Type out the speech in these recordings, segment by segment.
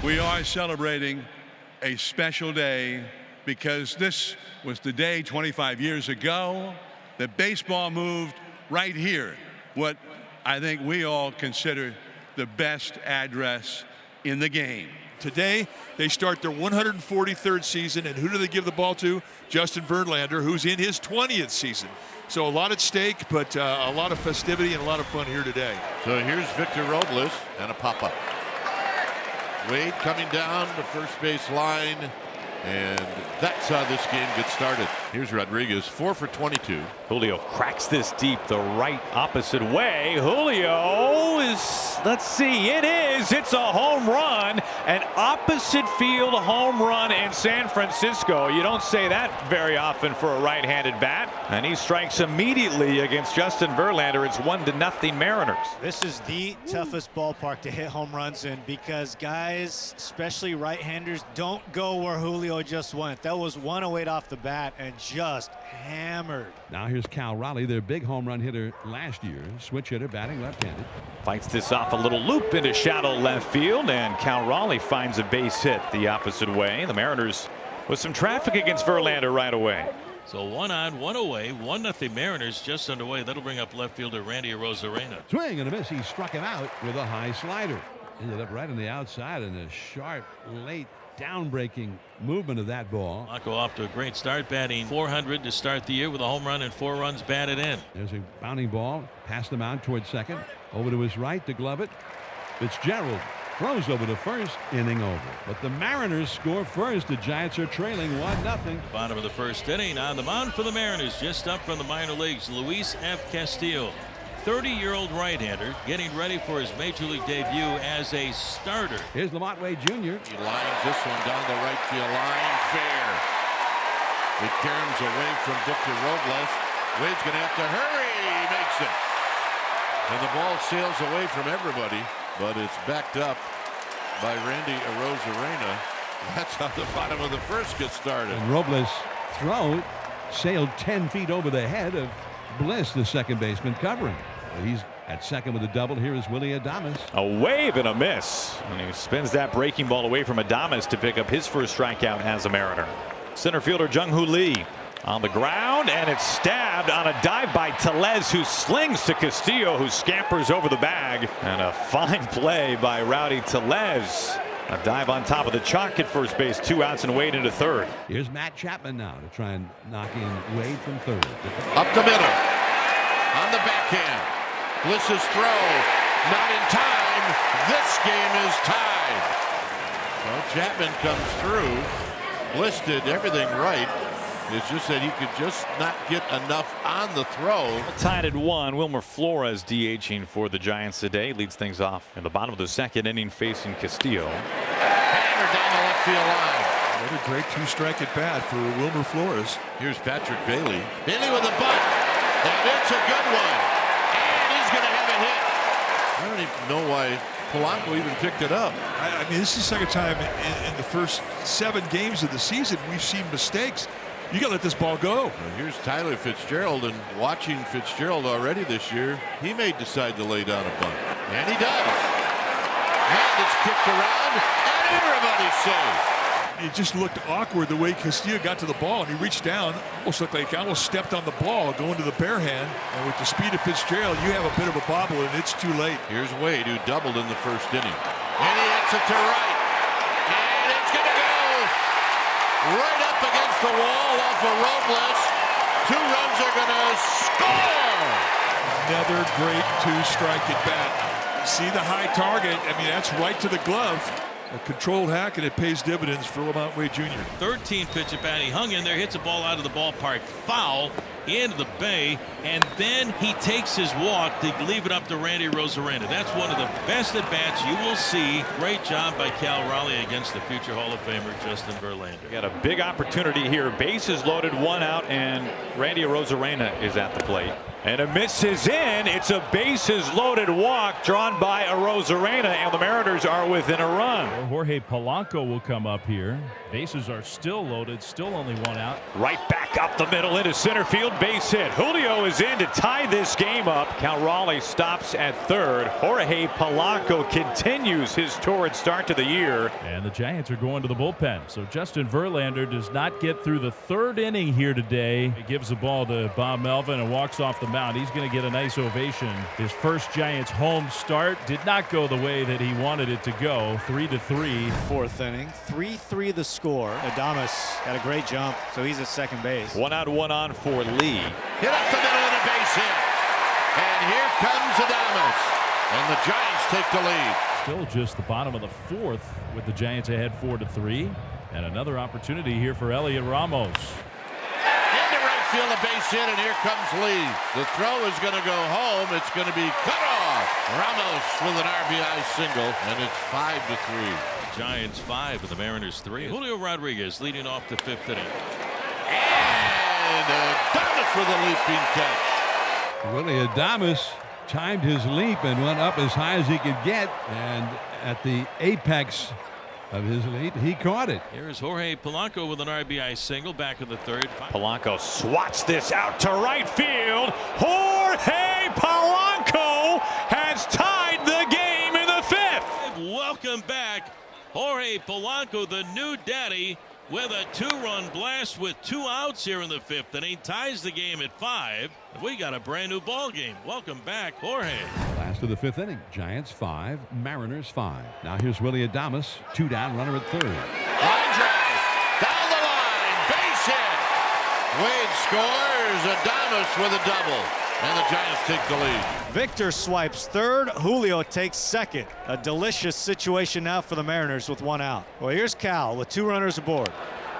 We are celebrating a special day because this was the day 25 years ago that baseball moved right here, what I think we all consider the best address in the game. Today, they start their 143rd season, and who do they give the ball to? Justin Verlander, who's in his 20th season. So a lot at stake, but a lot of festivity and a lot of fun here today. So here's Victor Robles and a pop-up. Wade coming down the first base line, and that's how this game gets started. Here's Rodriguez, 4 for 22. Julio cracks this deep the right opposite way. Julio is, let's see, it's a home run, an opposite field home run in San Francisco. You don't say that very often for a right-handed bat, and he strikes immediately against Justin Verlander. It's 1-0 Mariners. This is the toughest ballpark to hit home runs in because guys, especially right-handers, don't go where Julio just went. That was 108 off the bat and just hammered. Now here's Cal Raleigh, their big home run hitter last year. Switch hitter, batting left-handed. Fights this off a little loop into shallow left field, and Cal Raleigh finds a base hit the opposite way. The Mariners with some traffic against Verlander right away. So 1 on, 1 away, 1-0 Mariners just underway. That'll bring up left fielder Randy Arozarena. Swing and a miss. He struck him out with a high slider. Ended up right on the outside, and a sharp late down-breaking movement of that ball. Blanco off to a great start, batting .400 to start the year with a home run and 4 runs batted in. There's a bounding ball past the mound towards second. Over to his right to glove it. Fitzgerald throws over to first, inning over. But the Mariners score first. The Giants are trailing 1-0. Bottom of the first inning. On the mound for the Mariners, just up from the minor leagues, Luis F. Castillo, 30-year-old right-hander, getting ready for his major league debut as a starter. Here's Lamont Wade Jr. He lines this one down the right field line. Fair. It caroms away from Victor Robles. Wade's going to have to hurry. He makes it. And the ball sails away from everybody, but it's backed up by Randy Arozarena. That's how the bottom of the first gets started. And Robles' throw sailed 10 feet over the head of Bliss, the second baseman, covering. He's at second with a double. Here is Willie Adames. A wave and a miss, and he spins that breaking ball away from Adames to pick up his first strikeout as a Mariner. Center fielder Jung-Hoo Lee on the ground, and it's stabbed on a dive by Tellez, who slings to Castillo, who scampers over the bag. And a fine play by Rowdy Tellez. A dive on top of the chalk at first base, 2 outs, and Wade into third. Here's Matt Chapman now to try and knock in Wade from third. Up the middle. On the backhand. Bliss's throw. Not in time. This game is tied. So Chapman comes through. Bliss did everything right. It's just that he could just not get enough on the throw. Tied at 1. Wilmer Flores DHing for the Giants today. Leads things off in the bottom of the second inning facing Castillo. Hammer down the left field line. Another great 2-strike at bat for Wilmer Flores. Here's Patrick Bailey. Bailey with a bunt. And it's a good one. And he's going to have a hit. I don't even know why Polanco even picked it up. I mean, this is the second time in the first 7 games of the season we've seen mistakes. You got to let this ball go. Well, here's Tyler Fitzgerald, and watching Fitzgerald already this year, he may decide to lay down a bunt. And he does. And it's kicked around, and everybody's safe. It just looked awkward the way Castillo got to the ball, and he reached down, almost looked like he almost stepped on the ball going to the bare hand. And with the speed of Fitzgerald, you have a bit of a bobble, and it's too late. Here's Wade, who doubled in the first inning. And he hits it to right. And it's going to go right up against the wall off of Robles. 2 runs are going to score. Another great 2-strike at bat. See the high target. I mean, that's right to the glove. A controlled hack, and it pays dividends for Lamont Wade Jr. 13 pitch at bat. He hung in there, hits a ball out of the ballpark, foul into the bay, and then he takes his walk to leave it up to Randy Arozarena. That's one of the best at bats you will see. Great job by Cal Raleigh against the future Hall of Famer Justin Verlander. Got a big opportunity here. Bases loaded, 1 out, and Randy Arozarena is at the plate. And a miss is in. It's a bases loaded walk drawn by Arozarena, and the Mariners are within a run. Jorge Polanco will come up here. Bases are still loaded, still only one out. Right back up the middle into center field, base hit. Julio is in to tie this game up. Cal Raleigh stops at third. Jorge Polanco continues his torrid start to the year. And the Giants are going to the bullpen. So Justin Verlander does not get through the third inning here today. He gives the ball to Bob Melvin and walks off the mound. He's going to get a nice ovation. His first Giants home start did not go the way that he wanted it to go. 3-3. Fourth inning, 3-3 the score. Adames had a great jump, so he's at second base. 1 out, 1 on for Lee. Hit up the middle of the base hit. And here comes Adames. And the Giants take the lead. Still just the bottom of the fourth with the Giants ahead 4-3. And another opportunity here for Elliot Ramos. Into right field, a base hit, and here comes Lee. The throw is going to go home. It's going to be cut off. Ramos with an RBI single, and it's 5-3. Giants 5 and the Mariners 3. Julio Rodriguez leading off the fifth inning. And Adames with a leaping catch. Willie Adames timed his leap and went up as high as he could get, and at the apex of his leap, he caught it. Here's Jorge Polanco with an RBI single back in the third. Polanco swats this out to right field. Jorge Polanco has tied the game in the fifth. Welcome back, Jorge Polanco, the new daddy, with a 2-run blast with 2 outs here in the fifth inning. Ties the game at 5. We got a brand new ball game. Welcome back, Jorge. Last of the fifth inning. Giants 5, Mariners 5. Now here's Willie Adames, 2 down, runner at third. Line drive, down the line, base hit. Wade scores, Adames with a double, and the Giants take the lead. Victor swipes third. Julio takes second. A delicious situation now for the Mariners with 1 out. Well, here's Cal with 2 runners aboard.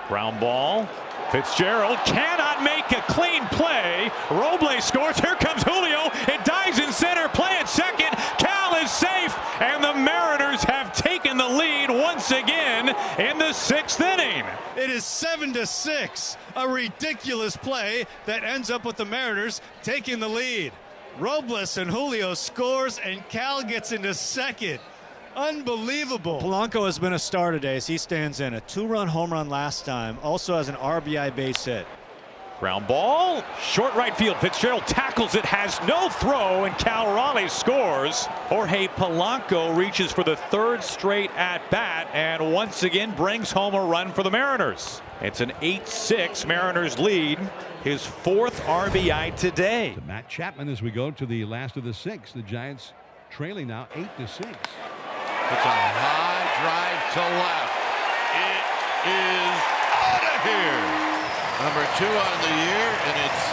Ground ball. Fitzgerald cannot make a clean play. Robles scores. Here comes Julio. It dives in center. Play at second. Cal is safe. And the Mariners have taken the lead once again in the 6th inning. It is 7-6. A ridiculous play that ends up with the Mariners taking the lead. Robles and Julio scores, and Cal gets into second. Unbelievable. Polanco has been a star today as he stands in. A 2-run home run last time. Also has an RBI base hit. Ground ball. Short right field. Fitzgerald tackles it. Has no throw. And Cal Raleigh scores. Jorge Polanco reaches for the 3rd straight at bat and once again brings home a run for the Mariners. It's an 8-6 Mariners lead. His 4th RBI today. To Matt Chapman as we go to the last of the 6th. The Giants trailing now 8-6. It's a high drive to left. It is out of here. Number 2 on the year, and it's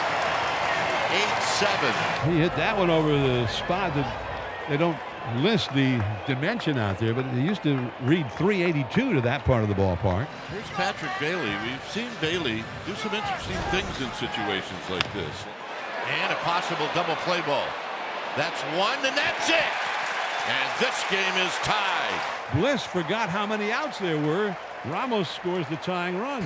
8-7. He hit that one over the spot that they don't list the dimension out there, but they used to read 382 to that part of the ballpark. Here's Patrick Bailey. We've seen Bailey do some interesting things in situations like this. And a possible double play ball. That's 1, and that's it. And this game is tied. Bliss forgot how many outs there were. Ramos scores the tying run.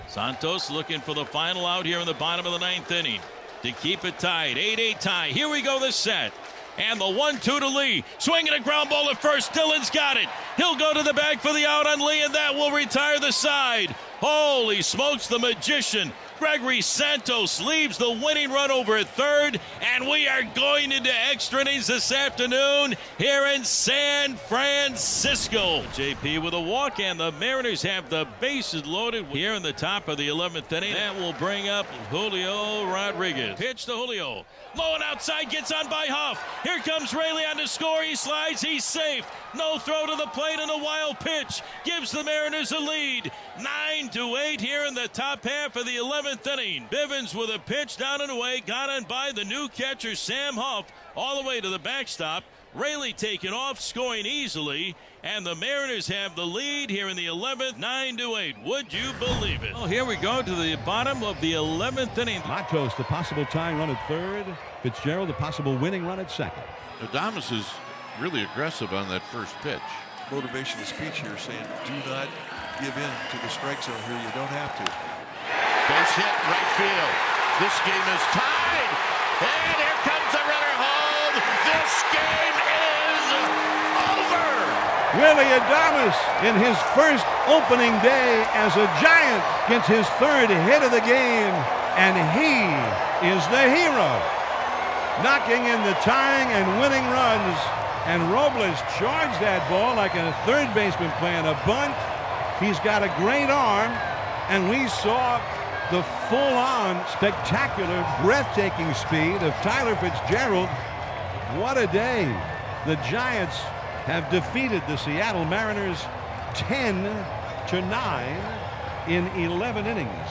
Santos looking for the final out here in the bottom of the 9th inning to keep it tied. 8-8 tie. Here we go, this set. And the 1-2 to Lee. Swinging a ground ball at first. Dillon's got it. He'll go to the bag for the out on Lee, and that will retire the side. Holy smokes, the magician. Gregory Santos leaves the winning run over at third, and we are going into extra innings this afternoon here in San Francisco. JP with a walk, and the Mariners have the bases loaded here in the top of the 11th inning. That will bring up Julio Rodriguez. Pitch to Julio. Low and outside, gets on by Huff. Here comes Raley on to score. He slides, he's safe. No throw to the plate and a wild pitch gives the Mariners a lead. 9-8 here in the top half of the 11th inning. Bivens with a pitch down and away, got on by the new catcher Sam Huff all the way to the backstop. Raley taken off, scoring easily, and the Mariners have the lead here in the 11th, 9-8. Would you believe it? Well, here we go to the bottom of the 11th inning. Matos, the possible tying run at third. Fitzgerald, the possible winning run at second. Adames is really aggressive on that first pitch. Motivational speech here saying, do not give in to the strike zone here. You don't have to. Base hit, right field. This game is tied. And here comes the runner home. This game is over. Willie Adames, in his first opening day as a Giant, gets his third hit of the game, and he is the hero, knocking in the tying and winning runs. And Robles charged that ball like a third baseman playing a bunt. He's got a great arm, and we saw the full-on, spectacular, breathtaking speed of Tyler Fitzgerald. What a day. The Giants have defeated the Seattle Mariners 10-9 in 11 innings.